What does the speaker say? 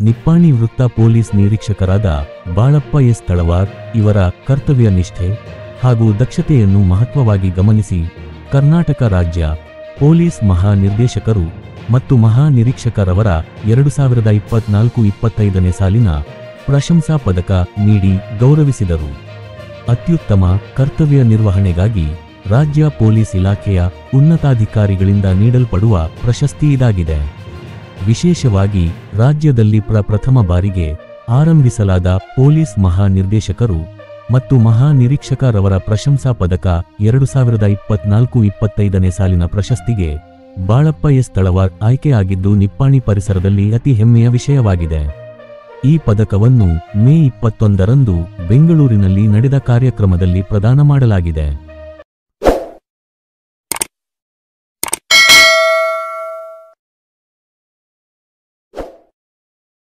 ನಿಪ್ಪಾಣಿ ವೃತ್ತ police ನಿರೀಕ್ಷಕರಾದ Balappa S Talawar ಇವರ ಕರ್ತವ್ಯ ನಿಷ್ಠೆ ಹಾಗೂ ದಕ್ಷತೆಯನ್ನು ಮಹತ್ವವಾಗಿ ಗಮನಿಸಿ ಕರ್ನಾಟಕ ರಾಜ್ಯ ಪೊಲೀಸ್ ಮಹಾನಿರ್ದೇಶಕರು ಮತ್ತು ಮಹಾನಿರೀಕ್ಷಕರವರ 2024-25ನೇ ಸಾಲಿನ ಪ್ರಶಂಸಾ ಪದಕ ನೀಡಿ ಗೌರವಿಸಿದರು. ಅತ್ಯುತ್ತಮ ಕರ್ತವ್ಯ ನಿರ್ವಹಣೆಗಾಗಿ ರಾಜ್ಯ ಪೊಲೀಸ್ ಇಲಾಖೆಯ ಉನ್ನತಾಧಿಕಾರಿಗಳಿಂದ ನೀಡಲ್ಪಡುವ ಪ್ರಶಸ್ತಿ ಇದಾಗಿದೆ. ವಿಶೇಷವಾಗಿ ರಾಜ್ಯದಲ್ಲಿ ಪ್ರಥಮ ಬಾರಿಗೆ ಆರಂಭಿಸಲಾದ ಪೊಲೀಸ್ ಮಹಾನಿರ್ದೇಶಕರು ಮತ್ತು ಮಹಾನಿರೀಕ್ಷಕರವರ ಪ್ರಶಂಸಾ ಪದಕ 2024-25ನೇ ಸಾಲಿನ ಪ್ರಶಸ್ತಿಗೆ ಬಾಳಪ್ಪ ಎಸ್ ತಳವಾರ್ ಆಯ್ಕೆಯಾಗಿದ್ದು ನಿಪ್ಪಾಣಿ ಪರಿಸರದಲ್ಲಿ ಅತಿ ಹೆಮ್ಮೆಯ ವಿಷಯವಾಗಿದೆ. ಈ ಪದಕವನ್ನು ಮೇ 21ರಂದು ಬೆಂಗಳೂರಿನಲ್ಲಿ ನಡೆದ ಕಾರ್ಯಕ್ರಮದಲ್ಲಿ ಪ್ರದಾನ ಮಾಡಲಾಗಿದೆ.